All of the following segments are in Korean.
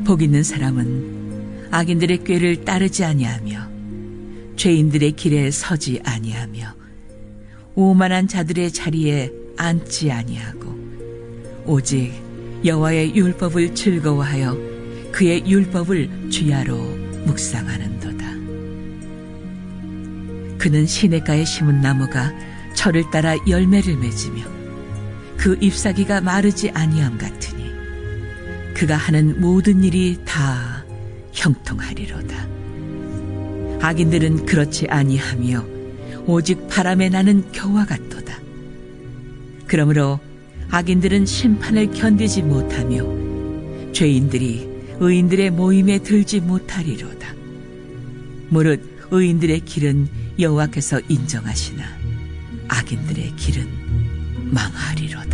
복 있는 사람은 악인들의 꾀를 따르지 아니하며 죄인들의 길에 서지 아니하며 오만한 자들의 자리에 앉지 아니하고 오직 여호와의 율법을 즐거워하여 그의 율법을 주야로 묵상하는도다. 그는 시냇가에 심은 나무가 철을 따라 열매를 맺으며 그 잎사귀가 마르지 아니함 같으니 그가 하는 모든 일이 다 형통하리로다. 악인들은 그렇지 아니하며 오직 바람에 나는 겨와 같도다. 그러므로 악인들은 심판을 견디지 못하며 죄인들이 의인들의 모임에 들지 못하리로다. 무릇 의인들의 길은 여호와께서 인정하시나 악인들의 길은 망하리로다.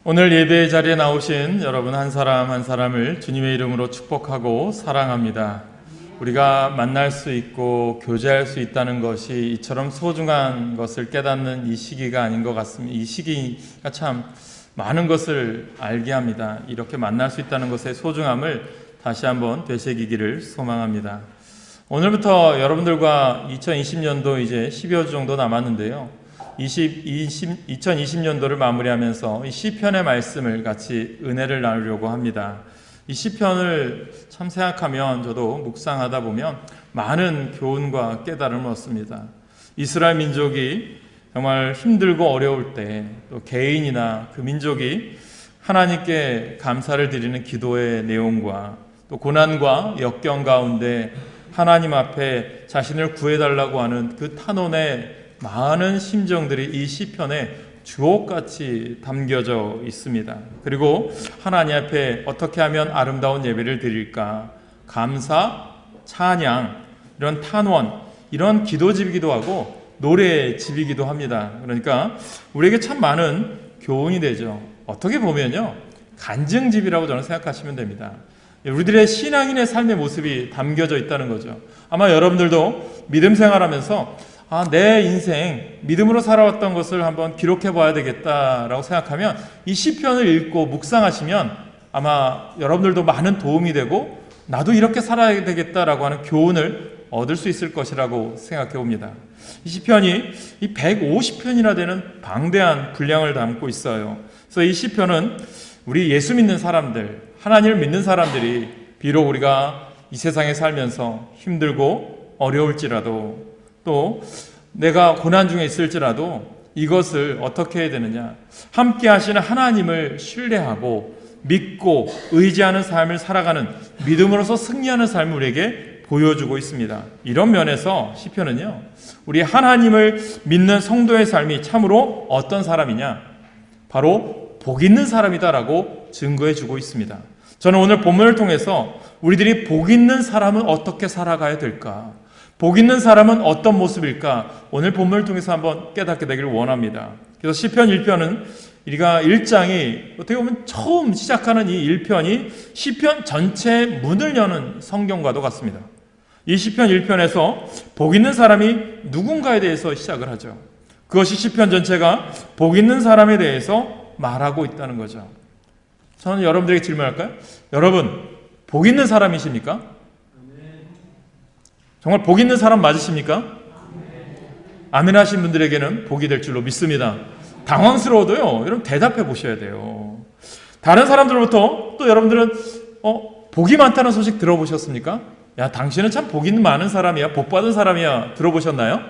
오늘 예배 자리에 나오신 여러분 한 사람 한 사람을 주님의 이름으로 축복하고 사랑합니다. 우리가 만날 수 있고 교제할 수 있다는 것이 이처럼 소중한 것을 깨닫는 이 시기가 아닌 것 같습니다. 이 시기가 참 많은 것을 알게 합니다. 이렇게 만날 수 있다는 것의 소중함을 다시 한번 되새기기를 소망합니다. 오늘부터 여러분들과 2020년도 이제 10여 주 정도 남았는데요. 2020년도를 마무리하면서 이 시편의 말씀을 같이 은혜를 나누려고 합니다. 이 시편을 참 생각하면 저도 묵상하다 보면 많은 교훈과 깨달음을 얻습니다. 이스라엘 민족이 정말 힘들고 어려울 때 또 개인이나 그 민족이 하나님께 감사를 드리는 기도의 내용과 또 고난과 역경 가운데 하나님 앞에 자신을 구해달라고 하는 그 탄원의 많은 심정들이 이 시편에 주옥같이 담겨져 있습니다. 그리고 하나님 앞에 어떻게 하면 아름다운 예배를 드릴까? 감사, 찬양, 이런 탄원, 이런 기도집이기도 하고 노래집이기도 합니다. 그러니까 우리에게 참 많은 교훈이 되죠. 어떻게 보면요, 간증집이라고 저는 생각하시면 됩니다. 우리들의 신앙인의 삶의 모습이 담겨져 있다는 거죠. 아마 여러분들도 믿음 생활하면서 내 인생 믿음으로 살아왔던 것을 한번 기록해 봐야 되겠다라고 생각하면 이 시편을 읽고 묵상하시면 아마 여러분들도 많은 도움이 되고 나도 이렇게 살아야 되겠다라고 하는 교훈을 얻을 수 있을 것이라고 생각해 봅니다. 이 시편이 이 150편이나 되는 방대한 분량을 담고 있어요. 그래서 이 시편은 우리 예수 믿는 사람들, 하나님을 믿는 사람들이 비록 우리가 이 세상에 살면서 힘들고 어려울지라도 또 내가 고난 중에 있을지라도 이것을 어떻게 해야 되느냐, 함께 하시는 하나님을 신뢰하고 믿고 의지하는 삶을 살아가는 믿음으로서 승리하는 삶을 우리에게 보여주고 있습니다. 이런 면에서 시편은요, 우리 하나님을 믿는 성도의 삶이 참으로 어떤 사람이냐, 바로 복 있는 사람이다라고 증거해 주고 있습니다. 저는 오늘 본문을 통해서 우리들이 복 있는 사람은 어떻게 살아가야 될까, 복 있는 사람은 어떤 모습일까, 오늘 본문을 통해서 한번 깨닫게 되기를 원합니다. 그래서 시편 1편은 우리가 1장이 어떻게 보면 처음 시작하는 이 1편이 시편 전체의 문을 여는 성경과도 같습니다. 이 시편 1편에서 복 있는 사람이 누군가에 대해서 시작을 하죠. 그것이 시편 전체가 복 있는 사람에 대해서 말하고 있다는 거죠. 저는 여러분들에게 질문할까요? 여러분, 복 있는 사람이십니까? 정말 복 있는 사람 맞으십니까? 아멘 하신 분들에게는 복이 될 줄로 믿습니다. 당황스러워도요, 여러분 대답해 보셔야 돼요. 다른 사람들로부터 또 여러분들은 복이 많다는 소식 들어보셨습니까? 야, 당신은 참 복이 많은 사람이야, 복 받은 사람이야, 들어보셨나요?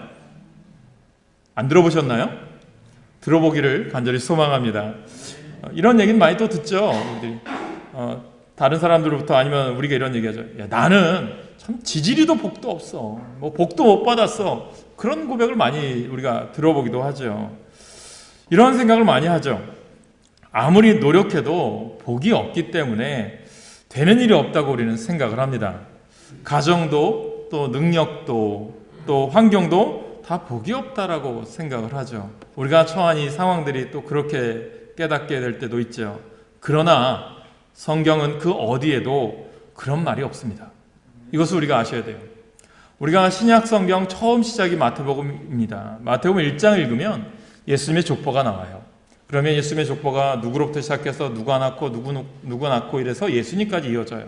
안 들어보셨나요? 들어보기를 간절히 소망합니다. 이런 얘기는 많이 또 듣죠. 다른 사람들로부터, 아니면 우리가 이런 얘기하죠. 야, 나는 참 지지리도 복도 없어, 뭐 복도 못 받았어, 그런 고백을 많이 우리가 들어보기도 하죠. 이런 생각을 많이 하죠. 아무리 노력해도 복이 없기 때문에 되는 일이 없다고 우리는 생각을 합니다. 가정도 또 능력도 또 환경도 다 복이 없다라고 생각을 하죠. 우리가 처한 이 상황들이 또 그렇게 깨닫게 될 때도 있죠. 그러나 성경은 그 어디에도 그런 말이 없습니다. 이것을 우리가 아셔야 돼요. 우리가 신약 성경 처음 시작이 마태복음입니다. 마태복음 1장을 읽으면 예수님의 족보가 나와요. 그러면 예수님의 족보가 누구로부터 시작해서 누가 낳고 누구 낳고 이래서 예수님까지 이어져요.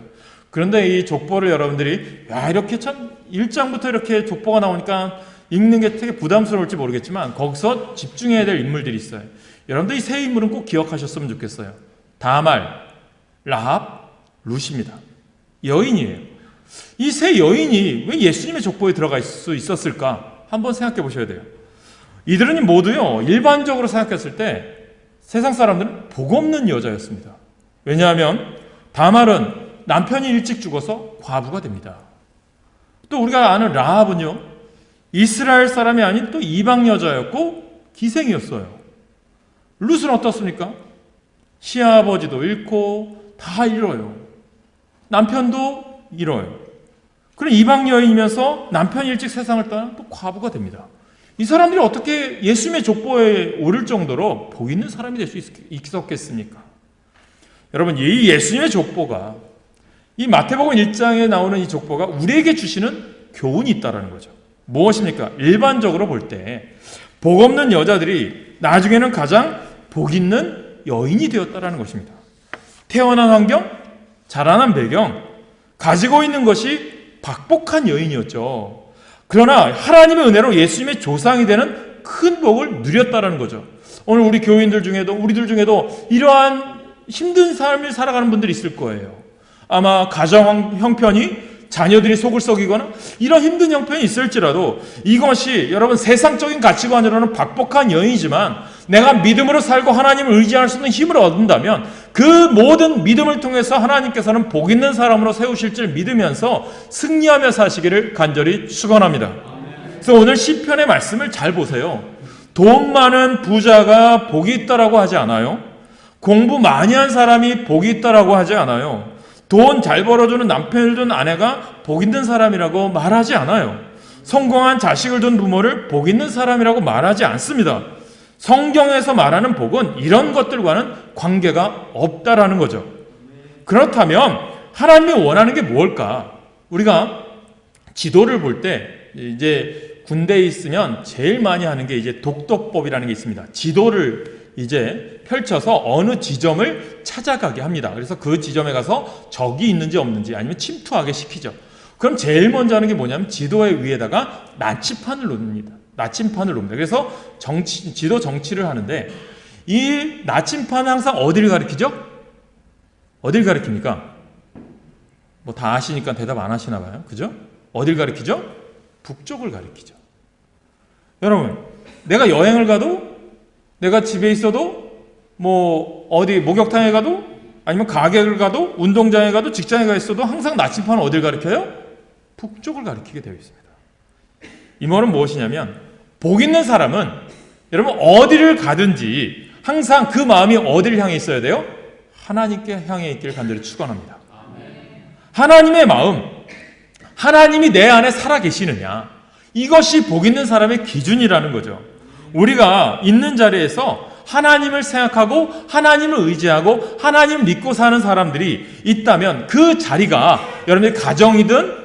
그런데 이 족보를 여러분들이 이렇게 참 1장부터 이렇게 족보가 나오니까 읽는 게 되게 부담스러울지 모르겠지만 거기서 집중해야 될 인물들이 있어요. 여러분들 이 세 인물은 꼭 기억하셨으면 좋겠어요. 다말, 라합, 룻입니다. 여인이에요. 이 세 여인이 왜 예수님의 족보에 들어갈 수 있었을까? 한번 생각해 보셔야 돼요. 이들은 모두요, 일반적으로 생각했을 때 세상 사람들은 복 없는 여자였습니다. 왜냐하면 다말은 남편이 일찍 죽어서 과부가 됩니다. 또 우리가 아는 라합은요, 이스라엘 사람이 아닌 또 이방 여자였고 기생이었어요. 룻은 어떻습니까? 시아버지도 잃고 다 잃어요. 남편도 잃어요. 그럼 이방 여인이면서 남편이 일찍 세상을 떠나 또 과부가 됩니다. 이 사람들이 어떻게 예수님의 족보에 오를 정도로 복 있는 사람이 될 수 있었겠습니까? 여러분, 이 예수님의 족보가, 이 마태복음 1장에 나오는 이 족보가 우리에게 주시는 교훈이 있다는 거죠. 무엇입니까? 일반적으로 볼 때 복 없는 여자들이 나중에는 가장 복 있는 여인이 되었다는 것입니다. 태어난 환경, 자라난 배경, 가지고 있는 것이 박복한 여인이었죠. 그러나 하나님의 은혜로 예수님의 조상이 되는 큰 복을 누렸다는 거죠. 오늘 우리 교인들 중에도, 우리들 중에도 이러한 힘든 삶을 살아가는 분들이 있을 거예요. 아마 가정 형편이, 자녀들이 속을 썩이거나 이런 힘든 형편이 있을지라도 이것이 여러분 세상적인 가치관으로는 박복한 여인이지만 내가 믿음으로 살고 하나님을 의지할 수 있는 힘을 얻는다면 그 모든 믿음을 통해서 하나님께서는 복 있는 사람으로 세우실 줄 믿으면서 승리하며 사시기를 간절히 축원합니다. 그래서 오늘 시편의 말씀을 잘 보세요. 돈 많은 부자가 복이 있다라고 하지 않아요. 공부 많이 한 사람이 복이 있다라고 하지 않아요. 돈 잘 벌어주는 남편을 둔 아내가 복 있는 사람이라고 말하지 않아요. 성공한 자식을 둔 부모를 복 있는 사람이라고 말하지 않습니다. 성경에서 말하는 복은 이런 것들과는 관계가 없다라는 거죠. 그렇다면 하나님이 원하는 게 뭘까? 우리가 지도를 볼 때 이제 군대에 있으면 제일 많이 하는 게 이제 독도법이라는 게 있습니다. 지도를 이제 펼쳐서 어느 지점을 찾아가게 합니다. 그래서 그 지점에 가서 적이 있는지 없는지 아니면 침투하게 시키죠. 그럼 제일 먼저 하는 게 뭐냐면 지도의 위에다가 나침판을 놓습니다. 그래서 지도 정치를 하는데 이 나침판은 항상 어디를 가리키죠? 어디를 가리킵니까? 뭐 다 아시니까 대답 안 하시나 봐요. 그죠? 어디를 가리키죠? 북쪽을 가리키죠. 여러분, 내가 여행을 가도, 내가 집에 있어도, 뭐 어디 목욕탕에 가도, 아니면 가게를 가도, 운동장에 가도, 직장에 가 있어도 항상 나침판은 어디를 가리켜요? 북쪽을 가리키게 되어 있습니다. 이 말은 무엇이냐면 복 있는 사람은 여러분 어디를 가든지 항상 그 마음이 어디를 향해 있어야 돼요? 하나님께 향해 있기를 간절히 축원합니다. 하나님의 마음, 하나님이 내 안에 살아계시느냐, 이것이 복 있는 사람의 기준이라는 거죠. 우리가 있는 자리에서 하나님을 생각하고 하나님을 의지하고 하나님을 믿고 사는 사람들이 있다면 그 자리가 여러분의 가정이든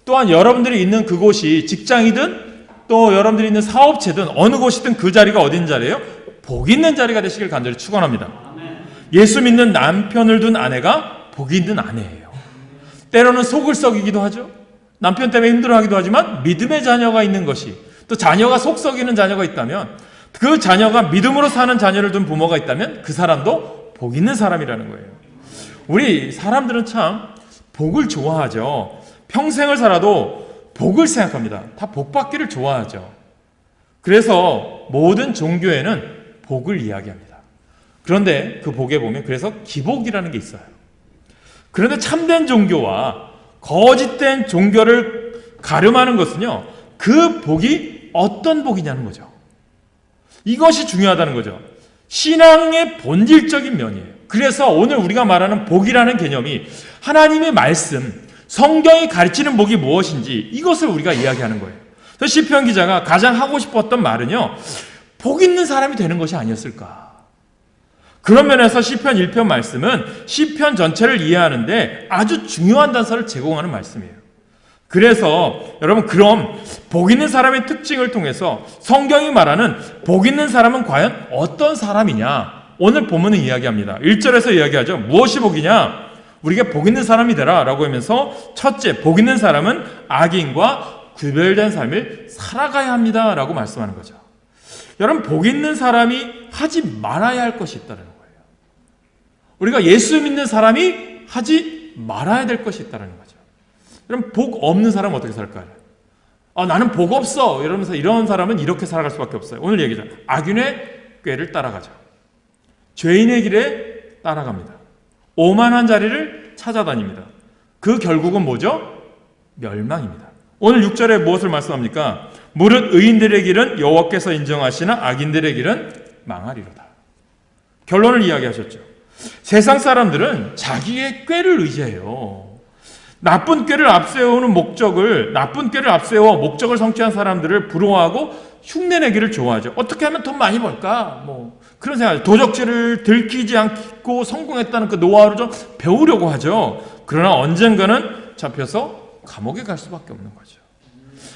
또한 여러분들이 있는 그곳이 직장이든 또 여러분들이 있는 사업체든 어느 곳이든 그 자리가 어딘 자리예요? 복 있는 자리가 되시길 간절히 축원합니다. 예수 믿는 남편을 둔 아내가 복 있는 아내예요. 때로는 속을 썩이기도 하죠. 남편 때문에 힘들어하기도 하지만 믿음의 자녀가 있는 것이, 또 자녀가 속 썩이는 자녀가 있다면, 그 자녀가 믿음으로 사는 자녀를 둔 부모가 있다면 그 사람도 복 있는 사람이라는 거예요. 우리 사람들은 참 복을 좋아하죠. 평생을 살아도 복을 생각합니다. 다 복 받기를 좋아하죠. 그래서 모든 종교에는 복을 이야기합니다. 그런데 그 복에 보면 그래서 기복이라는 게 있어요. 그런데 참된 종교와 거짓된 종교를 가름하는 것은요, 그 복이 어떤 복이냐는 거죠. 이것이 중요하다는 거죠. 신앙의 본질적인 면이에요. 그래서 오늘 우리가 말하는 복이라는 개념이 하나님의 말씀, 성경이 가르치는 복이 무엇인지 이것을 우리가 이야기하는 거예요. 그래서 시편 기자가 가장 하고 싶었던 말은요, 복 있는 사람이 되는 것이 아니었을까. 그런 면에서 시편 1편 말씀은 시편 전체를 이해하는데 아주 중요한 단서를 제공하는 말씀이에요. 그래서 여러분, 그럼 복 있는 사람의 특징을 통해서 성경이 말하는 복 있는 사람은 과연 어떤 사람이냐, 오늘 본문은 이야기합니다. 1절에서 이야기하죠. 무엇이 복이냐? 우리가 복 있는 사람이 되라 라고 하면서 첫째, 복 있는 사람은 악인과 구별된 삶을 살아가야 합니다 라고 말씀하는 거죠. 여러분, 복 있는 사람이 하지 말아야 할 것이 있다는 거예요. 우리가 예수 믿는 사람이 하지 말아야 될 것이 있다는 거죠. 여러분, 복 없는 사람은 어떻게 살까요? 나는 복 없어 이러면서 이런 사람은 이렇게 살아갈 수밖에 없어요. 오늘 얘기죠. 악인의 꾀를 따라가죠. 죄인의 길에 따라갑니다. 오만한 자리를 찾아다닙니다. 그 결국은 뭐죠? 멸망입니다. 오늘 6절에 무엇을 말씀합니까? 무릇 의인들의 길은 여호와께서 인정하시나 악인들의 길은 망하리로다. 결론을 이야기하셨죠. 세상 사람들은 자기의 꾀를 의지해요. 나쁜 꾀를 앞세우는 나쁜 꾀를 앞세워 목적을 성취한 사람들을 부러워하고 흉내내기를 좋아하죠. 어떻게 하면 돈 많이 벌까? 그런 생각, 도적질을 들키지 않고 성공했다는 그 노하우를 좀 배우려고 하죠. 그러나 언젠가는 잡혀서 감옥에 갈 수밖에 없는 거죠.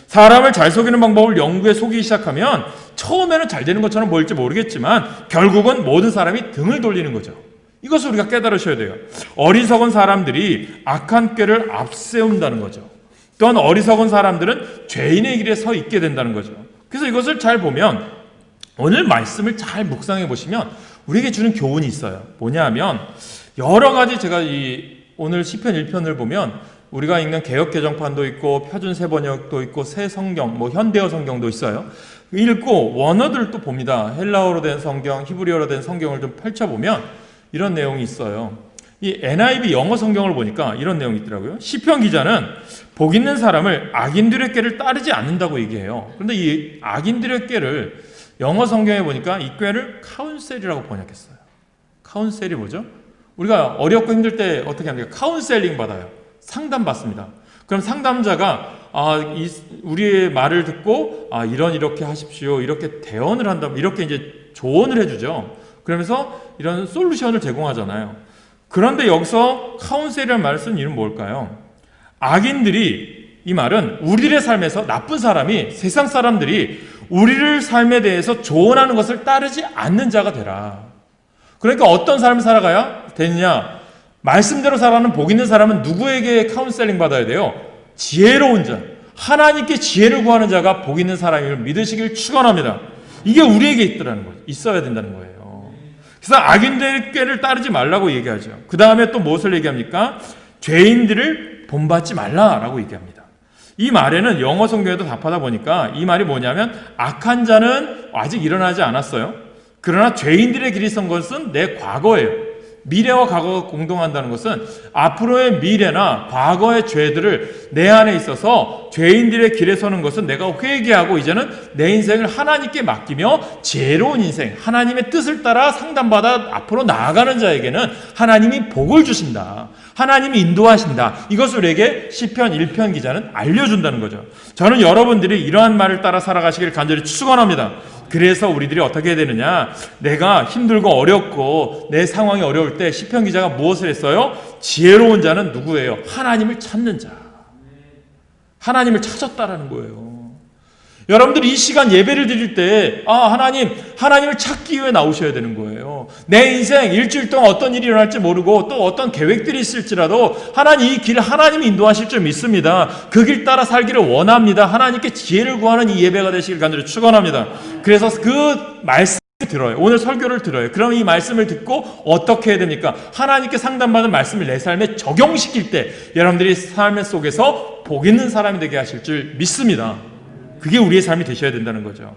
사람을 잘 속이는 방법을 연구해 속이기 시작하면 처음에는 잘 되는 것처럼 보일지 모르겠지만 결국은 모든 사람이 등을 돌리는 거죠. 이것을 우리가 깨달으셔야 돼요. 어리석은 사람들이 악한 꾀를 앞세운다는 거죠. 또한 어리석은 사람들은 죄인의 길에 서 있게 된다는 거죠. 그래서 이것을 잘 보면 오늘 말씀을 잘 묵상해 보시면 우리에게 주는 교훈이 있어요. 뭐냐 하면 여러 가지 제가 오늘 시편 1편을 보면 우리가 읽는 개역개정판도 있고 표준세번역도 있고 새성경, 현대어 성경도 있어요. 읽고 원어들을 또 봅니다. 헬라어로 된 성경, 히브리어로 된 성경을 좀 펼쳐보면 이런 내용이 있어요. 이 NIV 영어 성경을 보니까 이런 내용이 있더라고요. 시편 기자는 복 있는 사람을 악인들의 꾀를 따르지 않는다고 얘기해요. 그런데 이 악인들의 꾀를 영어 성경에 보니까 이 꾀를 카운셀이라고 번역했어요. 카운셀이 뭐죠? 우리가 어렵고 힘들 때 어떻게 합니까? 카운셀링 받아요. 상담 받습니다. 그럼 상담자가 우리의 말을 듣고 이렇게 하십시오. 이렇게 대언을 한다면 이렇게 이제 조언을 해주죠. 그러면서 이런 솔루션을 제공하잖아요. 그런데 여기서 카운셀이라는 말을 쓴 이유는 뭘까요? 악인들이, 이 말은 우리의 삶에서 나쁜 사람이, 세상 사람들이 우리를 삶에 대해서 조언하는 것을 따르지 않는 자가 되라. 그러니까 어떤 삶을 살아가야 되느냐? 말씀대로 살아가는 복 있는 사람은 누구에게 카운셀링 받아야 돼요? 지혜로운 자, 하나님께 지혜를 구하는 자가 복 있는 사람임을 믿으시길 축원합니다. 이게 우리에게 있어야 된다는 거예요. 그래서 악인들의 꾀를 따르지 말라고 얘기하죠. 그 다음에 또 무엇을 얘기합니까? 죄인들을 본받지 말라라고 얘기합니다. 이 말에는 영어 성경에도 답하다 보니까 이 말이 뭐냐면 악한 자는 아직 일어나지 않았어요. 그러나 죄인들의 길이 선 것은 내 과거예요. 미래와 과거가 공동한다는 것은 앞으로의 미래나 과거의 죄들을 내 안에 있어서 죄인들의 길에 서는 것은 내가 회개하고 이제는 내 인생을 하나님께 맡기며 지혜로운 인생, 하나님의 뜻을 따라 상담받아 앞으로 나아가는 자에게는 하나님이 복을 주신다. 하나님이 인도하신다. 이것을 우리에게 시편 1편 기자는 알려준다는 거죠. 저는 여러분들이 이러한 말을 따라 살아가시길 간절히 축원합니다. 그래서 우리들이 어떻게 해야 되느냐? 내가 힘들고 어렵고 내 상황이 어려울 때 시편 기자가 무엇을 했어요? 지혜로운 자는 누구예요? 하나님을 찾는 자. 하나님을 찾았다라는 거예요. 여러분들이 이 시간 예배를 드릴 때 하나님을 찾기 위해 나오셔야 되는 거예요. 내 인생 일주일 동안 어떤 일이 일어날지 모르고 또 어떤 계획들이 있을지라도 하나님 이 길을 하나님이 인도하실 줄 믿습니다. 그 길 따라 살기를 원합니다. 하나님께 지혜를 구하는 이 예배가 되시길 간절히 축원합니다. 그래서 그 말씀을 들어요. 오늘 설교를 들어요. 그럼 이 말씀을 듣고 어떻게 해야 됩니까? 하나님께 상담받은 말씀을 내 삶에 적용시킬 때 여러분들이 삶 속에서 복 있는 사람이 되게 하실 줄 믿습니다. 그게 우리의 삶이 되셔야 된다는 거죠.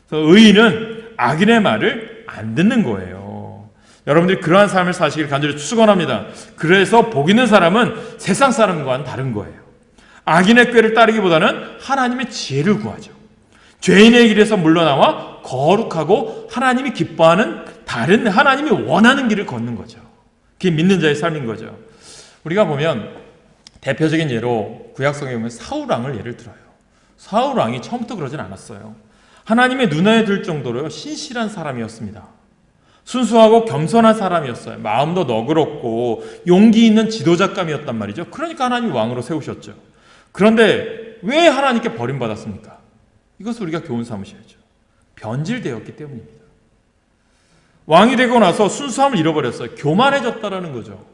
그래서 의인은 악인의 말을 안 듣는 거예요. 여러분들이 그러한 삶을 사시길 간절히 축원합니다. 그래서 복 있는 사람은 세상 사람과는 다른 거예요. 악인의 꾀를 따르기보다는 하나님의 지혜를 구하죠. 죄인의 길에서 물러나와 거룩하고 하나님이 기뻐하는 다른 하나님이 원하는 길을 걷는 거죠. 그게 믿는 자의 삶인 거죠. 우리가 보면 대표적인 예로 구약성에 보면 사울 왕을 예를 들어요. 사울 왕이 처음부터 그러진 않았어요. 하나님의 눈에 들 정도로 신실한 사람이었습니다. 순수하고 겸손한 사람이었어요. 마음도 너그럽고 용기 있는 지도자감이었단 말이죠. 그러니까 하나님이 왕으로 세우셨죠. 그런데 왜 하나님께 버림받았습니까? 이것을 우리가 교훈 삼으셔야죠. 변질되었기 때문입니다. 왕이 되고 나서 순수함을 잃어버렸어요. 교만해졌다라는 거죠.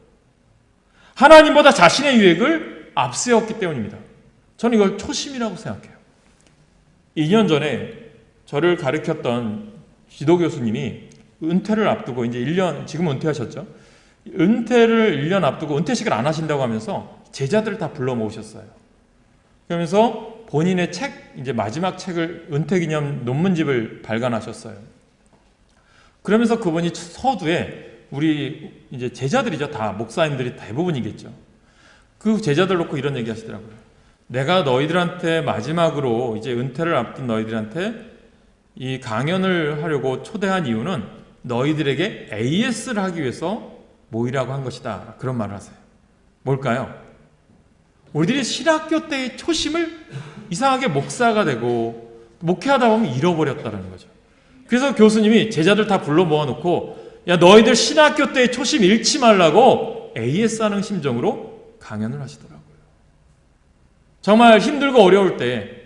하나님보다 자신의 유익을 앞세웠기 때문입니다. 저는 이걸 초심이라고 생각해요. 2년 전에 저를 가르쳤던 지도 교수님이 은퇴를 앞두고 이제 1년, 지금 은퇴하셨죠? 은퇴를 1년 앞두고 은퇴식을 안 하신다고 하면서 제자들을 다 불러 모으셨어요. 그러면서 본인의 책, 이제 마지막 책을 은퇴 기념 논문집을 발간하셨어요. 그러면서 그분이 서두에 우리 이제 제자들이죠. 다 목사님들이 대부분이겠죠. 그 제자들 놓고 이런 얘기 하시더라고요. 내가 너희들한테 마지막으로 이제 은퇴를 앞둔 너희들한테 이 강연을 하려고 초대한 이유는 너희들에게 AS를 하기 위해서 모이라고 한 것이다. 그런 말을 하세요. 뭘까요? 우리들이 신학교 때의 초심을 이상하게 목사가 되고 목회하다 보면 잃어버렸다는 거죠. 그래서 교수님이 제자들 다 불러 모아놓고 야 너희들 신학교 때의 초심 잃지 말라고 AS 하는 심정으로 강연을 하시더라고요. 정말 힘들고 어려울 때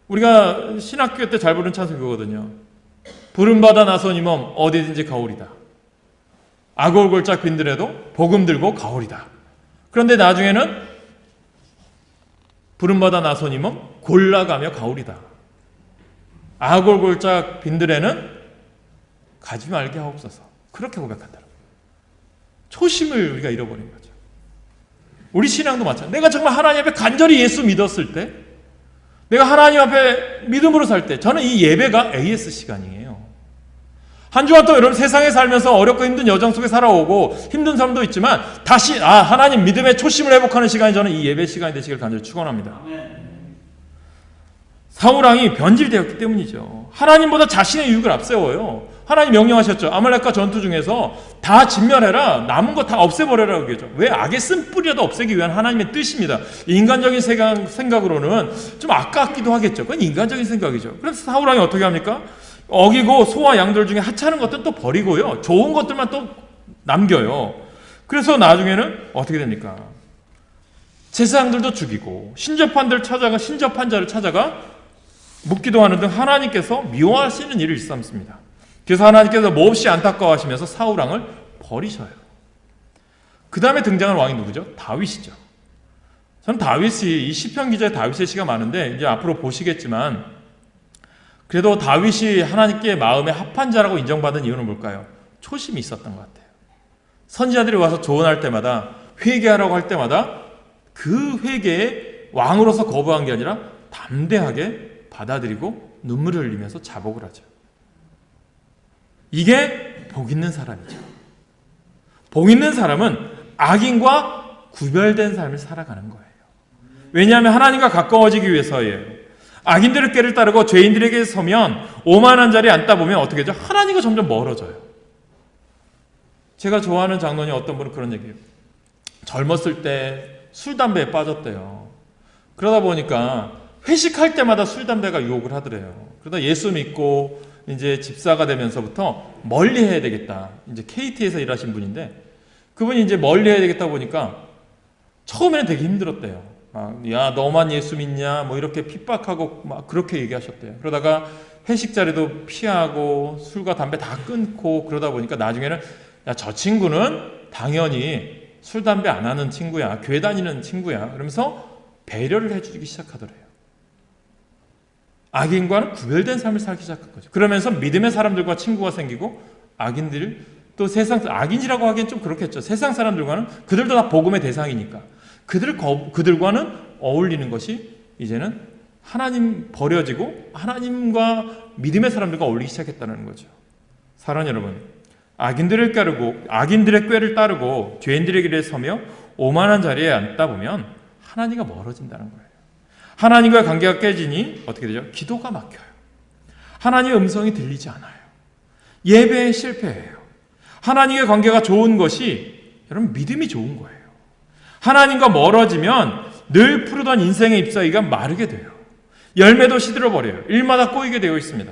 우리가 신학교 때 잘 부르는 찬송이 그거거든요. 부름받아 나선 이 몸 어디든지 가오리다. 아골골짝 빈들에도 복음 들고 가오리다. 그런데 나중에는 부름받아 나선 이 몸 골라가며 가오리다. 아골골짝 빈들에는 가지 말게 하옵소서. 그렇게 고백한다는 거예요. 초심을 우리가 잃어버린 거죠. 우리 신앙도 마찬가지예요. 내가 정말 하나님 앞에 간절히 예수 믿었을 때, 내가 하나님 앞에 믿음으로 살 때, 저는 이 예배가 AS 시간이에요. 한 주간 또 여러분 세상에 살면서 어렵고 힘든 여정 속에 살아오고 힘든 삶도 있지만 다시 하나님 믿음의 초심을 회복하는 시간이 저는 이 예배 시간이 되시길 간절히 축원합니다. 사울왕이 변질되었기 때문이죠. 하나님보다 자신의 유익을 앞세워요. 하나님 명령하셨죠. 아말렉과 전투 중에서 다 진멸해라. 남은 거 다 없애버려라. 그러죠. 왜? 악의 쓴뿌리라도 없애기 위한 하나님의 뜻입니다. 인간적인 생각으로는 좀 아깝기도 하겠죠. 그건 인간적인 생각이죠. 그래서 사울왕이 어떻게 합니까? 어기고 소와 양들 중에 하찮은 것들은 또 버리고요. 좋은 것들만 또 남겨요. 그래서 나중에는 어떻게 됩니까? 제사장들도 죽이고 신접한 자를 찾아가 묻기도 하는 등 하나님께서 미워하시는 일을 일삼습니다. 그래서 하나님께서 몹시 안타까워하시면서 사울왕을 버리셔요. 그 다음에 등장한 왕이 누구죠? 다윗이죠. 저는 다윗이 이 시편 기자의 다윗의 시가 많은데 이제 앞으로 보시겠지만 그래도 다윗이 하나님께 마음에 합한 자라고 인정받은 이유는 뭘까요? 초심이 있었던 것 같아요. 선지자들이 와서 조언할 때마다 회개하라고 할 때마다 그 회개에 왕으로서 거부한 게 아니라 담대하게 받아들이고 눈물을 흘리면서 자복을 하죠. 이게 복 있는 사람이죠. 복 있는 사람은 악인과 구별된 삶을 살아가는 거예요. 왜냐하면 하나님과 가까워지기 위해서예요. 악인들의 꾀를 따르고 죄인들에게 서면 오만한 자리에 앉다 보면 어떻게 되죠? 하나님과 점점 멀어져요. 제가 좋아하는 장로님 어떤 분은 그런 얘기해요. 젊었을 때 술, 담배에 빠졌대요. 그러다 보니까 회식할 때마다 술, 담배가 유혹을 하더래요. 그러다 예수 믿고 이제 집사가 되면서부터 멀리 해야 되겠다. 이제 KT에서 일하신 분인데 그분이 이제 멀리 해야 되겠다 보니까 처음에는 되게 힘들었대요. 야 너만 예수 믿냐 뭐 이렇게 핍박하고 막 그렇게 얘기하셨대요. 그러다가 회식 자리도 피하고 술과 담배 다 끊고 그러다 보니까 나중에는 야 저 친구는 당연히 술 담배 안 하는 친구야, 교회 다니는 친구야 그러면서 배려를 해주기 시작하더래요. 악인과는 구별된 삶을 살기 시작한 거죠. 그러면서 믿음의 사람들과 친구가 생기고 악인들 또 세상 악인이라고 하기엔 좀 그렇겠죠. 세상 사람들과는 그들도 다 복음의 대상이니까 그들과는 어울리는 것이 이제는 하나님 버려지고 하나님과 믿음의 사람들과 어울리기 시작했다는 거죠. 사랑하는 여러분, 악인들의 꾀를 따르고 죄인들의 길에 서며 오만한 자리에 앉다 보면 하나님과 멀어진다는 거예요. 하나님과의 관계가 깨지니 어떻게 되죠? 기도가 막혀요. 하나님의 음성이 들리지 않아요. 예배에 실패해요. 하나님의 관계가 좋은 것이 여러분 믿음이 좋은 거예요. 하나님과 멀어지면 늘 푸르던 인생의 잎사귀가 마르게 돼요. 열매도 시들어버려요. 일마다 꼬이게 되어 있습니다.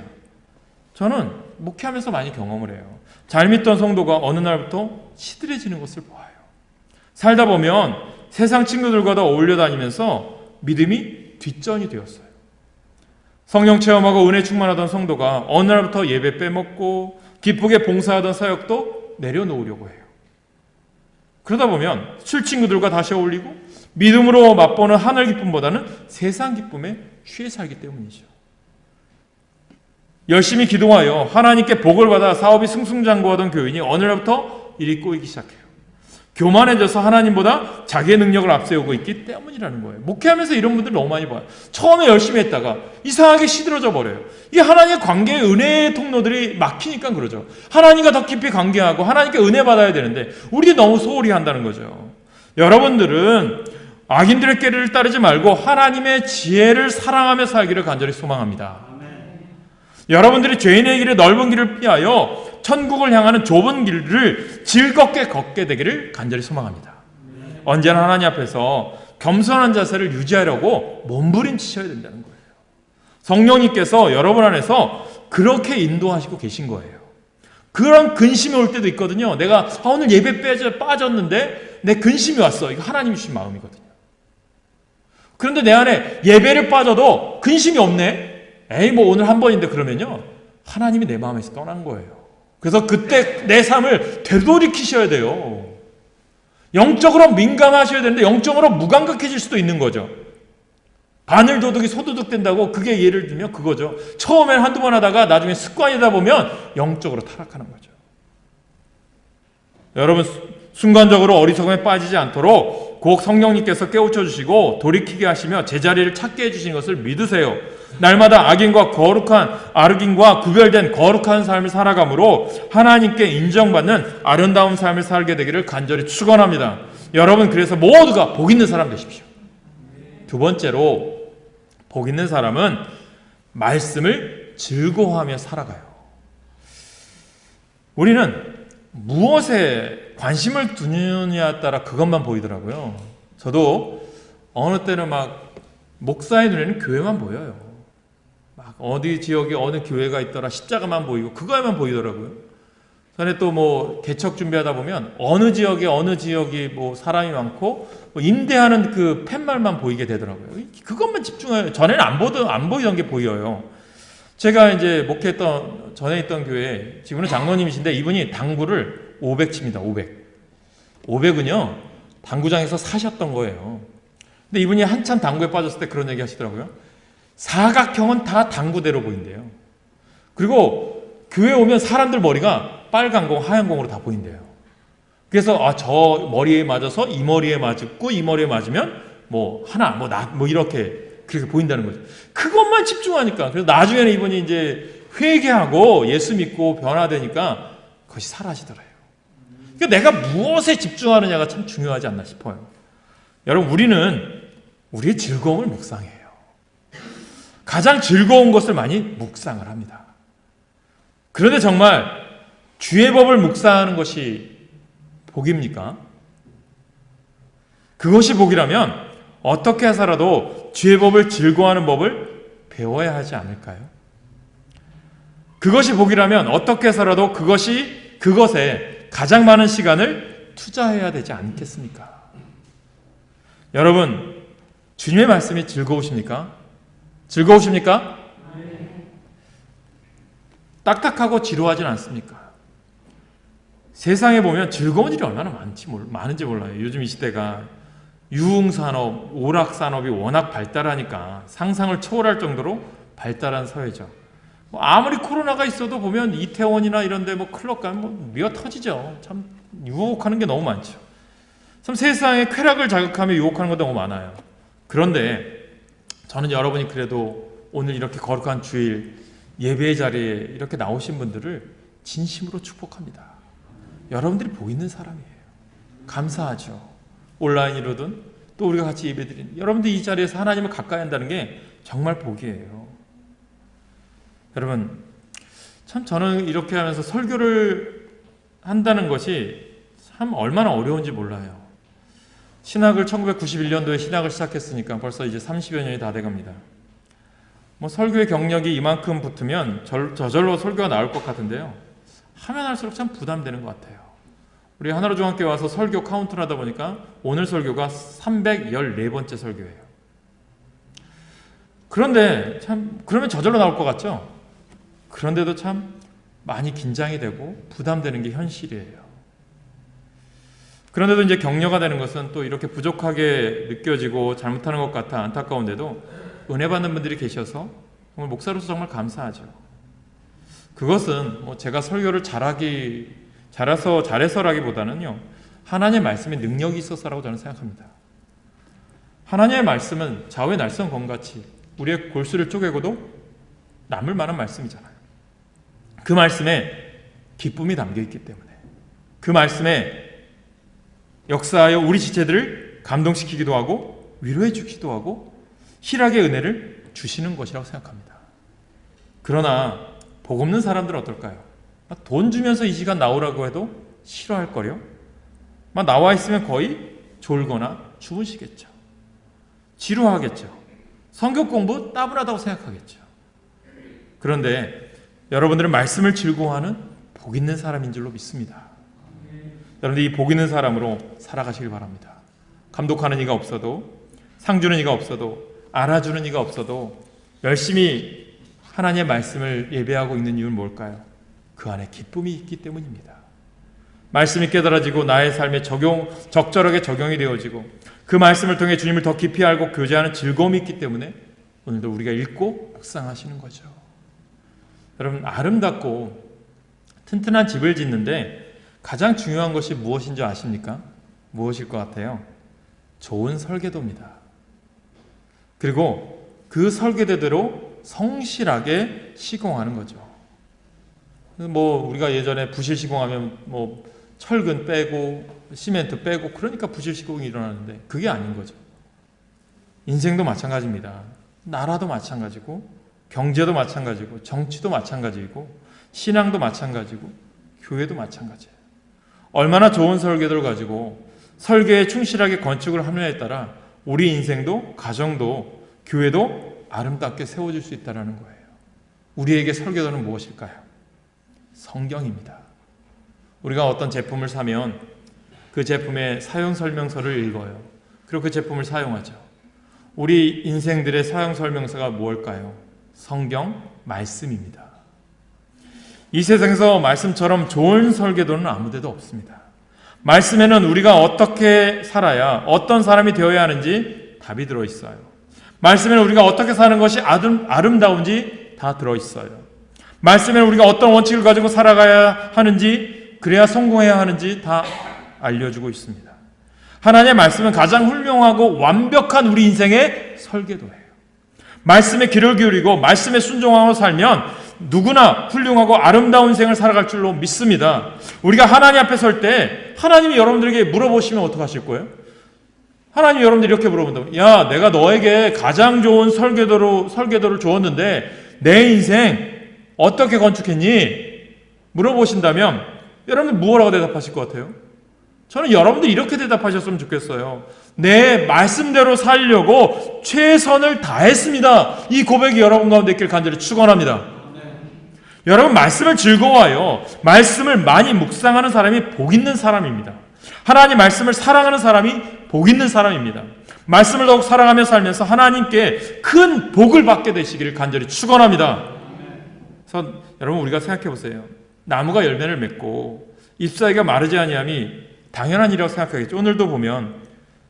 저는 목회하면서 많이 경험을 해요. 잘 믿던 성도가 어느 날부터 시들해지는 것을 보아요. 살다 보면 세상 친구들과도 어울려 다니면서 믿음이 뒷전이 되었어요. 성령 체험하고 은혜 충만하던 성도가 어느 날부터 예배 빼먹고 기쁘게 봉사하던 사역도 내려놓으려고 해요. 그러다 보면 술 친구들과 다시 어울리고 믿음으로 맛보는 하늘 기쁨보다는 세상 기쁨에 취해 살기 때문이죠. 열심히 기도하여 하나님께 복을 받아 사업이 승승장구하던 교인이 어느 날부터 일이 꼬이기 시작해요. 교만해져서 하나님보다 자기의 능력을 앞세우고 있기 때문이라는 거예요. 목회하면서 이런 분들 너무 많이 봐요. 처음에 열심히 했다가 이상하게 시들어져 버려요. 이 하나님의 관계의 은혜의 통로들이 막히니까 그러죠. 하나님과 더 깊이 관계하고 하나님께 은혜 받아야 되는데 우리 너무 소홀히 한다는 거죠. 여러분들은 악인들의 꾀를 따르지 말고 하나님의 지혜를 사랑하며 살기를 간절히 소망합니다. 여러분들이 죄인의 길에 넓은 길을 피하여 천국을 향하는 좁은 길을 즐겁게 걷게 되기를 간절히 소망합니다. 언제나 하나님 앞에서 겸손한 자세를 유지하려고 몸부림치셔야 된다는 거예요. 성령님께서 여러분 안에서 그렇게 인도하시고 계신 거예요. 그런 근심이 올 때도 있거든요. 내가 오늘 예배 빠졌는데 내 근심이 왔어. 이거 하나님이 주신 마음이거든요. 그런데 내 안에 예배를 빠져도 근심이 없네. 에이 뭐 오늘 한 번인데 그러면요 하나님이 내 마음에서 떠난 거예요. 그래서 그때 내 삶을 되돌이키셔야 돼요. 영적으로 민감하셔야 되는데 영적으로 무감각해질 수도 있는 거죠. 바늘도둑이 소도둑 된다고 그게 예를 들면 그거죠. 처음엔 한두 번 하다가 나중에 습관이다 보면 영적으로 타락하는 거죠. 여러분 순간적으로 어리석음에 빠지지 않도록 곧 성령님께서 깨우쳐 주시고 돌이키게 하시며 제자리를 찾게 해주시는 것을 믿으세요. 날마다 악인과 구별된 거룩한 삶을 살아감으로 하나님께 인정받는 아름다운 삶을 살게 되기를 간절히 축원합니다. 여러분 그래서 모두가 복 있는 사람 되십시오. 두 번째로 복 있는 사람은 말씀을 즐거워하며 살아가요. 우리는 무엇에 관심을 두느냐에 따라 그것만 보이더라고요. 저도 어느 때는 막 목사의 눈에는 교회만 보여요. 막 어디 지역에 어느 교회가 있더라 십자가만 보이고 그거에만 보이더라고요. 전에 또 뭐 개척 준비하다 보면 어느 지역이 뭐 사람이 많고 뭐 임대하는 그 팻말만 보이게 되더라고요. 그것만 집중해요. 전에는 안 보이던 게 보여요. 제가 이제 목회했던 전에 있던 교회 지금은 장로님이신데 이분이 당구를 500 칩니다. 500은요 당구장에서 사셨던 거예요. 근데 이분이 한참 당구에 빠졌을 때 그런 얘기 하시더라고요. 사각형은 다 당구대로 보인대요. 그리고 교회 오면 사람들 머리가 빨간 공, 하얀 공으로 다 보인대요. 그래서 저 머리에 맞아서 이 머리에 맞고 이 머리에 맞으면 뭐 하나 뭐 이렇게 그렇게 보인다는 거죠. 그것만 집중하니까. 그래서 나중에는 이분이 이제 회개하고 예수 믿고 변화되니까 그것이 사라지더래요. 그러니까 내가 무엇에 집중하느냐가 참 중요하지 않나 싶어요. 여러분 우리는 우리의 즐거움을 묵상해요. 가장 즐거운 것을 많이 묵상을 합니다. 그런데 정말 주의 법을 묵상하는 것이 복입니까? 그것이 복이라면 어떻게 해서라도 주의 법을 즐거워하는 법을 배워야 하지 않을까요? 그것이 복이라면 어떻게 해서라도 그것에 가장 많은 시간을 투자해야 되지 않겠습니까? 여러분, 주님의 말씀이 즐거우십니까? 즐거우십니까? 딱딱하고 지루하진 않습니까? 세상에 보면 즐거운 일이 얼마나 많은지 몰라요. 요즘 이 시대가 유흥산업, 오락산업이 워낙 발달하니까 상상을 초월할 정도로 발달한 사회죠. 뭐 아무리 코로나가 있어도 보면 이태원이나 이런 데 뭐 클럽 가면 뭐 미어 터지죠. 참 유혹하는 게 너무 많죠. 참 세상에 쾌락을 자극하며 유혹하는 것도 너무 많아요. 그런데 저는 여러분이 그래도 오늘 이렇게 거룩한 주일 예배의 자리에 이렇게 나오신 분들을 진심으로 축복합니다. 여러분들이 복 있는 사람이에요. 감사하죠. 온라인으로든 또 우리가 같이 예배드리는 여러분들 이 자리에서 하나님을 가까이 한다는 게 정말 복이에요. 여러분 참 저는 이렇게 하면서 설교를 한다는 것이 참 얼마나 어려운지 몰라요. 신학을 1991년도에 신학을 시작했으니까 벌써 이제 30여 년이 다 돼갑니다. 뭐 설교의 경력이 이만큼 붙으면 저절로 설교가 나올 것 같은데요. 하면 할수록 참 부담되는 것 같아요. 우리 하나로 중학교에 와서 설교 카운트를 하다 보니까 오늘 설교가 314번째 설교예요. 그런데 참 그러면 저절로 나올 것 같죠? 그런데도 참 많이 긴장이 되고 부담되는 게 현실이에요. 그런데도 이제 격려가 되는 것은 또 이렇게 부족하게 느껴지고 잘못하는 것 같아 안타까운데도 은혜 받는 분들이 계셔서 정말 목사로서 정말 감사하죠. 그것은 뭐 제가 설교를 잘해서라기보다는요, 하나님의 말씀에 능력이 있어서라고 저는 생각합니다. 하나님의 말씀은 좌우의 날선 검같이 우리의 골수를 쪼개고도 남을 만한 말씀이잖아요. 그 말씀에 기쁨이 담겨 있기 때문에, 그 말씀에 역사하여 우리 지체들을 감동시키기도 하고 위로해 주기도 하고 희락의 은혜를 주시는 것이라고 생각합니다. 그러나 복 없는 사람들은 어떨까요? 돈 주면서 이 시간 나오라고 해도 싫어할 거려? 나와 있으면 거의 졸거나 주무시겠죠. 지루하겠죠. 성경 공부 따분하다고 생각하겠죠. 그런데 여러분들은 말씀을 즐거워하는 복 있는 사람인 줄로 믿습니다. 여러분들 이 복 있는 사람으로 살아가시길 바랍니다. 감독하는 이가 없어도, 상 주는 이가 없어도, 알아주는 이가 없어도 열심히 하나님의 말씀을 예배하고 있는 이유는 뭘까요? 그 안에 기쁨이 있기 때문입니다. 말씀이 깨달아지고 나의 삶에 적절하게 적용이 되어지고 그 말씀을 통해 주님을 더 깊이 알고 교제하는 즐거움이 있기 때문에 오늘도 우리가 읽고 묵상하시는 거죠. 여러분, 아름답고 튼튼한 집을 짓는데 가장 중요한 것이 무엇인지 아십니까? 무엇일 것 같아요? 좋은 설계도입니다. 그리고 그 설계대로 성실하게 시공하는 거죠. 우리가 예전에 부실 시공하면 철근 빼고 시멘트 빼고 그러니까 부실 시공이 일어나는데 그게 아닌 거죠. 인생도 마찬가지입니다. 나라도 마찬가지고 경제도 마찬가지고 정치도 마찬가지고 신앙도 마찬가지고 교회도 마찬가지예요. 얼마나 좋은 설계도를 가지고 설계에 충실하게 건축을 하느냐에 따라 우리 인생도 가정도 교회도 아름답게 세워질 수 있다는 거예요. 우리에게 설계도는 무엇일까요? 성경입니다. 우리가 어떤 제품을 사면 그 제품의 사용 설명서를 읽어요. 그리고 그 제품을 사용하죠. 우리 인생들의 사용 설명서가 무엇일까요? 성경 말씀입니다. 이 세상에서 말씀처럼 좋은 설계도는 아무데도 없습니다. 말씀에는 우리가 어떻게 살아야 어떤 사람이 되어야 하는지 답이 들어있어요. 말씀에는 우리가 어떻게 사는 것이 아름다운지 다 들어있어요. 말씀에는 우리가 어떤 원칙을 가지고 살아가야 하는지, 그래야 성공해야 하는지 다 알려주고 있습니다. 하나님의 말씀은 가장 훌륭하고 완벽한 우리 인생의 설계도예요. 말씀에 귀를 기울이고 말씀에 순종하고 살면 누구나 훌륭하고 아름다운 인생을 살아갈 줄로 믿습니다. 우리가 하나님 앞에 설 때 하나님이 여러분들에게 물어보시면 어떡하실 거예요? 하나님이 여러분들이 이렇게 물어본다고. 야, 내가 너에게 가장 좋은 설계도를 주었는데 내 인생 어떻게 건축했니? 물어보신다면 여러분들 무엇라고 대답하실 것 같아요? 저는 여러분들이 이렇게 대답하셨으면 좋겠어요. 내 말씀대로 살려고 최선을 다했습니다. 이 고백이 여러분 가운데 있길 간절히 축원합니다. 여러분, 말씀을 즐거워하여 말씀을 많이 묵상하는 사람이 복 있는 사람입니다. 하나님 말씀을 사랑하는 사람이 복 있는 사람입니다. 말씀을 더욱 사랑하며 살면서 하나님께 큰 복을 받게 되시기를 간절히 축원합니다. 그래서 여러분, 우리가 생각해 보세요. 나무가 열매를 맺고 잎사귀가 마르지 아니함이 당연한 일이라고 생각하겠죠. 오늘도 보면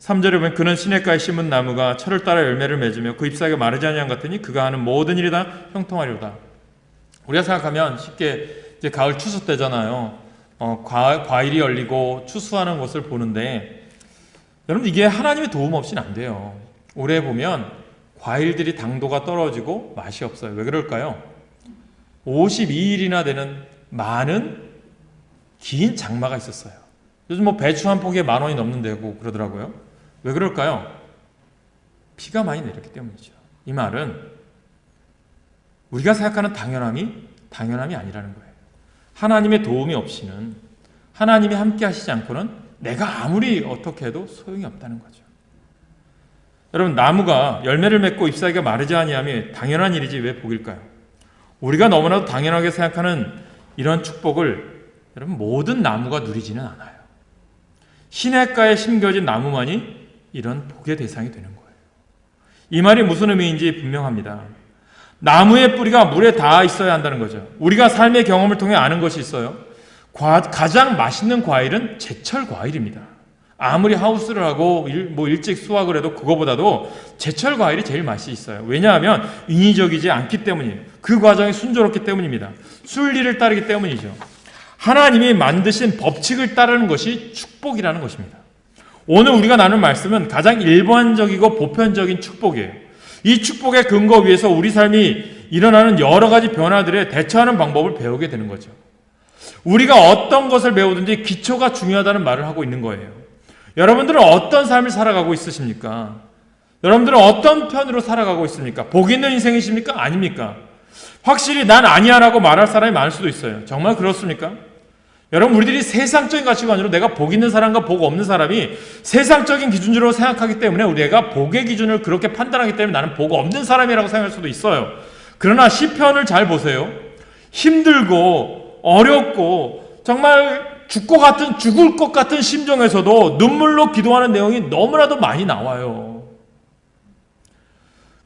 3절에 보면 그는 시냇가에 심은 나무가 철을 따라 열매를 맺으며 그 잎사귀가 마르지 아니함 같으니 그가 하는 모든 일이 다 형통하리로다. 우리가 생각하면 쉽게 이제 가을 추수 때잖아요. 과일이 열리고 추수하는 것을 보는데 여러분, 이게 하나님의 도움 없이는 안 돼요. 올해 보면 과일들이 당도가 떨어지고 맛이 없어요. 왜 그럴까요? 52일이나 되는 많은 긴 장마가 있었어요. 요즘 배추 한 포기에 10,000원이 넘는다고 그러더라고요. 왜 그럴까요? 비가 많이 내렸기 때문이죠. 이 말은 우리가 생각하는 당연함이 아니라는 거예요. 하나님의 도움이 없이는, 하나님이 함께 하시지 않고는 내가 아무리 어떻게 해도 소용이 없다는 거죠. 여러분, 나무가 열매를 맺고 잎사귀가 마르지 아니함이 당연한 일이지 왜 복일까요? 우리가 너무나도 당연하게 생각하는 이런 축복을 여러분, 모든 나무가 누리지는 않아요. 시냇가에 심겨진 나무만이 이런 복의 대상이 되는 거예요. 이 말이 무슨 의미인지 분명합니다. 나무의 뿌리가 물에 닿아 있어야 한다는 거죠. 우리가 삶의 경험을 통해 아는 것이 있어요. 가장 맛있는 과일은 제철 과일입니다. 아무리 하우스를 하고 일찍 수확을 해도 그거보다도 제철 과일이 제일 맛이 있어요. 왜냐하면 인위적이지 않기 때문이에요. 그 과정이 순조롭기 때문입니다. 순리를 따르기 때문이죠. 하나님이 만드신 법칙을 따르는 것이 축복이라는 것입니다. 오늘 우리가 나눈 말씀은 가장 일반적이고 보편적인 축복이에요. 이 축복의 근거 위에서 우리 삶이 일어나는 여러 가지 변화들에 대처하는 방법을 배우게 되는 거죠. 우리가 어떤 것을 배우든지 기초가 중요하다는 말을 하고 있는 거예요. 여러분들은 어떤 삶을 살아가고 있으십니까? 여러분들은 어떤 편으로 살아가고 있습니까? 복 있는 인생이십니까? 아닙니까? 확실히 난 아니야 라고 말할 사람이 많을 수도 있어요. 정말 그렇습니까? 여러분, 우리들이 세상적인 가치관으로 내가 복 있는 사람과 복 없는 사람이 세상적인 기준으로 생각하기 때문에 우리가 복의 기준을 그렇게 판단하기 때문에 나는 복 없는 사람이라고 생각할 수도 있어요. 그러나 시편을 잘 보세요. 힘들고 어렵고 정말 죽을 것 같은 심정에서도 눈물로 기도하는 내용이 너무나도 많이 나와요.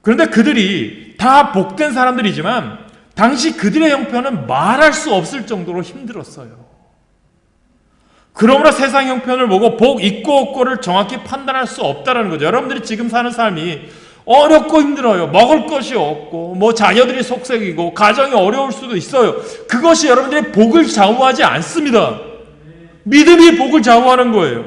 그런데 그들이 다 복된 사람들이지만 당시 그들의 형편은 말할 수 없을 정도로 힘들었어요. 그러므로 세상 형편을 보고 복 있고 없고를 정확히 판단할 수 없다는 거죠. 여러분들이 지금 사는 삶이 어렵고 힘들어요. 먹을 것이 없고 자녀들이 속색이고 가정이 어려울 수도 있어요. 그것이 여러분들의 복을 좌우하지 않습니다. 믿음이 복을 좌우하는 거예요.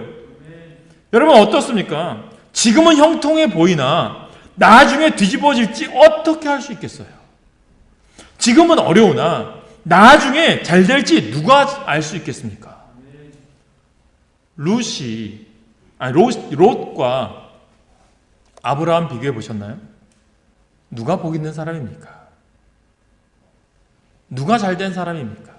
여러분 어떻습니까? 지금은 형통해 보이나 나중에 뒤집어질지 어떻게 할 수 있겠어요? 지금은 어려우나 나중에 잘 될지 누가 알 수 있겠습니까? 롯과 아브라함 비교해 보셨나요? 누가 복 있는 사람입니까? 누가 잘된 사람입니까?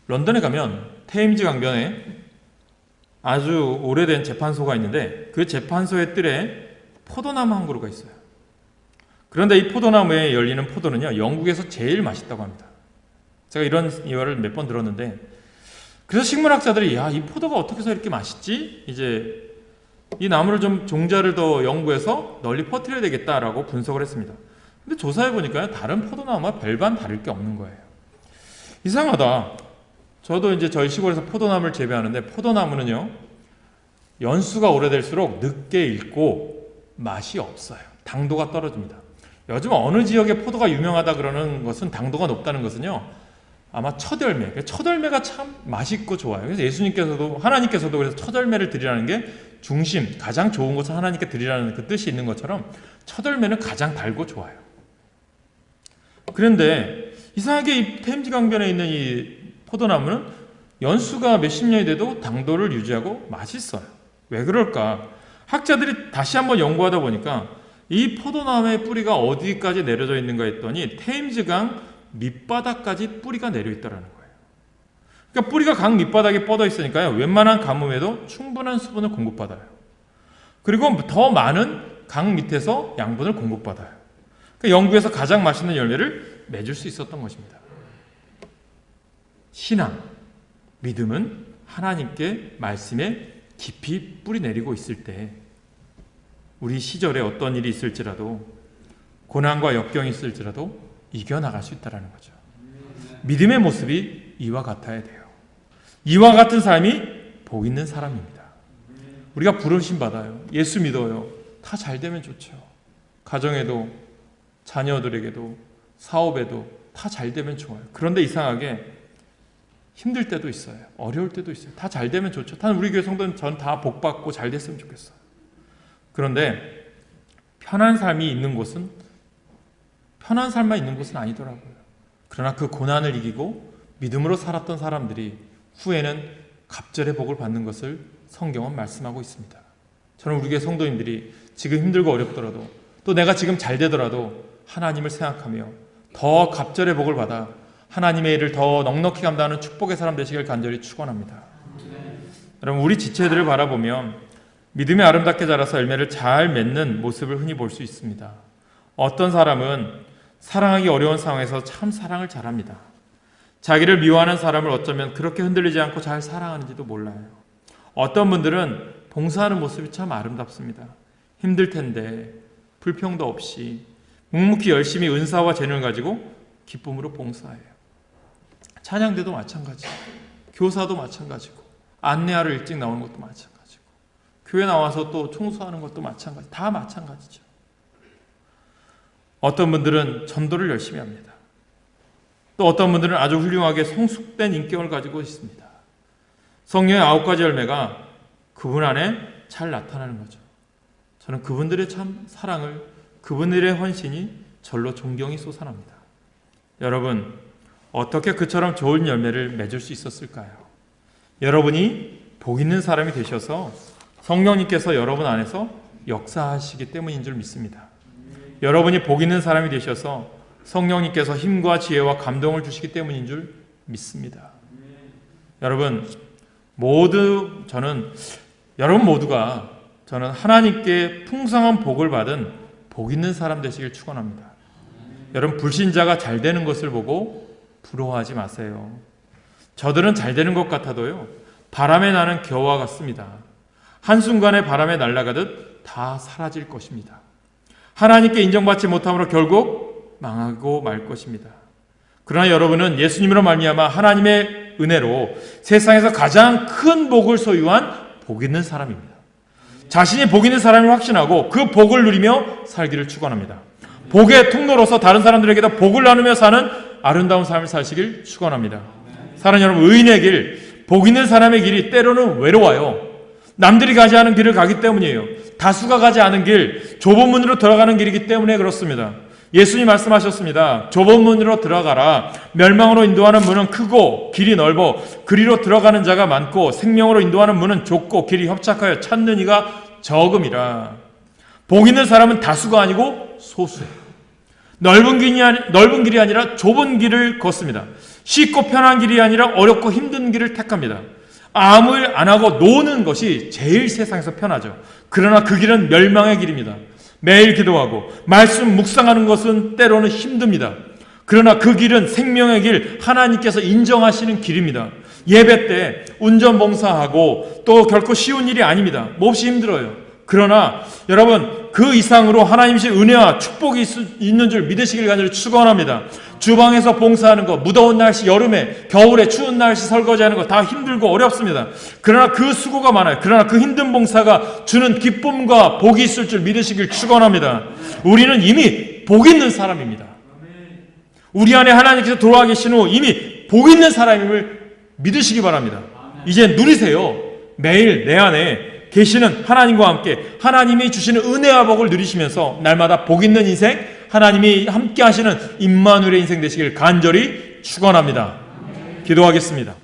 런던에 가면 테임즈 강변에 아주 오래된 재판소가 있는데 그 재판소의 뜰에 포도나무 한 그루가 있어요. 그런데 이 포도나무에 열리는 포도는요, 영국에서 제일 맛있다고 합니다. 제가 이런 이야기를 몇 번 들었는데, 그래서 식물학자들이 이 포도가 어떻게 해서 이렇게 맛있지? 이제 이 나무를 좀 종자를 더 연구해서 널리 퍼뜨려야 되겠다라고 분석을 했습니다. 근데 조사해 보니까요, 다른 포도나무와 별반 다를 게 없는 거예요. 이상하다. 저도 이제 저희 시골에서 포도나무를 재배하는데 포도나무는요, 연수가 오래될수록 늦게 익고 맛이 없어요. 당도가 떨어집니다. 요즘 어느 지역에 포도가 유명하다 그러는 것은 당도가 높다는 것은요, 아마 첫 열매가 참 맛있고 좋아요. 그래서 하나님께서도 그래서 첫 열매를 드리라는 게 중심, 가장 좋은 것을 하나님께 드리라는 그 뜻이 있는 것처럼 첫 열매는 가장 달고 좋아요. 그런데 이상하게 이 템즈 강변에 있는 이 포도나무는 연수가 몇십 년이 돼도 당도를 유지하고 맛있어요. 왜 그럴까? 학자들이 다시 한번 연구하다 보니까 이 포도나무의 뿌리가 어디까지 내려져 있는가 했더니 테임즈강 밑바닥까지 뿌리가 내려 있다는 거예요. 그러니까 뿌리가 강 밑바닥에 뻗어 있으니까요, 웬만한 가뭄에도 충분한 수분을 공급받아요. 그리고 더 많은 강 밑에서 양분을 공급받아요. 그러니까 영국에서 가장 맛있는 열매를 맺을 수 있었던 것입니다. 신앙, 믿음은 하나님께 말씀에 깊이 뿌리 내리고 있을 때 우리 시절에 어떤 일이 있을지라도 고난과 역경이 있을지라도 이겨나갈 수 있다는 거죠. 믿음의 모습이 이와 같아야 돼요. 이와 같은 삶이 복 있는 사람입니다. 우리가 부르심 받아요. 예수 믿어요. 다 잘 되면 좋죠. 가정에도 자녀들에게도 사업에도 다 잘 되면 좋아요. 그런데 이상하게 힘들 때도 있어요. 어려울 때도 있어요. 다 잘 되면 좋죠. 우리 교회 성도는 전 다 복 받고 잘 됐으면 좋겠어요. 그런데 편한 삶만 있는 곳은 아니더라고요. 그러나 그 고난을 이기고 믿음으로 살았던 사람들이 후에는 갑절의 복을 받는 것을 성경은 말씀하고 있습니다. 저는 우리 교회 성도님들이 지금 힘들고 어렵더라도 또 내가 지금 잘 되더라도 하나님을 생각하며 더 갑절의 복을 받아 하나님의 일을 더 넉넉히 감당하는 축복의 사람 되시길 간절히 축원합니다. 여러분, 우리 지체들을 바라보면 믿음이 아름답게 자라서 열매를 잘 맺는 모습을 흔히 볼 수 있습니다. 어떤 사람은 사랑하기 어려운 상황에서 참 사랑을 잘합니다. 자기를 미워하는 사람을 어쩌면 그렇게 흔들리지 않고 잘 사랑하는지도 몰라요. 어떤 분들은 봉사하는 모습이 참 아름답습니다. 힘들 텐데 불평도 없이 묵묵히 열심히 은사와 재능을 가지고 기쁨으로 봉사해요. 찬양대도 마찬가지고 교사도 마찬가지고 안내하러 일찍 나오는 것도 마찬가지고 교회 나와서 또 청소하는 것도 마찬가지, 다 마찬가지죠. 어떤 분들은 전도를 열심히 합니다. 또 어떤 분들은 아주 훌륭하게 성숙된 인격을 가지고 있습니다. 성령의 9가지 열매가 그분 안에 잘 나타나는 거죠. 저는 그분들의 참 사랑을, 그분들의 헌신이 절로 존경이 솟아납니다. 여러분, 어떻게 그처럼 좋은 열매를 맺을 수 있었을까요? 여러분이 복 있는 사람이 되셔서 성령님께서 여러분 안에서 역사하시기 때문인 줄 믿습니다. 여러분이 복 있는 사람이 되셔서 성령님께서 힘과 지혜와 감동을 주시기 때문인 줄 믿습니다. 여러분 모두가 저는 하나님께 풍성한 복을 받은 복 있는 사람 되시길 축원합니다. 여러분 불신자가 잘 되는 것을 보고 부러워하지 마세요. 저들은 잘 되는 것 같아도요, 바람에 나는 겨와 같습니다. 한순간에 바람에 날아가듯 다 사라질 것입니다. 하나님께 인정받지 못함으로 결국 망하고 말 것입니다. 그러나 여러분은 예수님으로 말미암아 하나님의 은혜로 세상에서 가장 큰 복을 소유한 복 있는 사람입니다. 자신이 복 있는 사람을 확신하고 그 복을 누리며 살기를 축원합니다. 복의 통로로서 다른 사람들에게도 복을 나누며 사는 아름다운 삶을 사시길 축원합니다. 사랑하는 여러분, 의인의 길, 복 있는 사람의 길이 때로는 외로워요. 남들이 가지 않은 길을 가기 때문이에요. 다수가 가지 않은 길, 좁은 문으로 들어가는 길이기 때문에 그렇습니다. 예수님 말씀하셨습니다. 좁은 문으로 들어가라. 멸망으로 인도하는 문은 크고 길이 넓어 그리로 들어가는 자가 많고 생명으로 인도하는 문은 좁고 길이 협착하여 찾는 이가 적음이라. 복 있는 사람은 다수가 아니고 소수예요. 넓은 길이 아니라 좁은 길을 걷습니다. 쉽고 편한 길이 아니라 어렵고 힘든 길을 택합니다. 아무 일 안 하고 노는 것이 제일 세상에서 편하죠. 그러나 그 길은 멸망의 길입니다. 매일 기도하고 말씀 묵상하는 것은 때로는 힘듭니다. 그러나 그 길은 생명의 길, 하나님께서 인정하시는 길입니다. 예배 때 운전봉사하고 또 결코 쉬운 일이 아닙니다. 몹시 힘들어요. 그러나 여러분 그 이상으로 하나님의 은혜와 축복이 있는 줄 믿으시길 간절히 축원합니다. 주방에서 봉사하는 거, 무더운 날씨, 여름에, 겨울에 추운 날씨 설거지하는 거 다 힘들고 어렵습니다. 그러나 그 수고가 많아요. 그러나 그 힘든 봉사가 주는 기쁨과 복이 있을 줄 믿으시길 축원합니다. 우리는 이미 복 있는 사람입니다. 우리 안에 하나님께서 돌아와 계신 후 이미 복 있는 사람임을 믿으시기 바랍니다. 이제 누리세요. 매일 내 안에 계시는 하나님과 함께 하나님이 주시는 은혜와 복을 누리시면서 날마다 복 있는 인생, 하나님이 함께 하시는 임마누엘의 인생 되시길 간절히 축원합니다. 기도하겠습니다.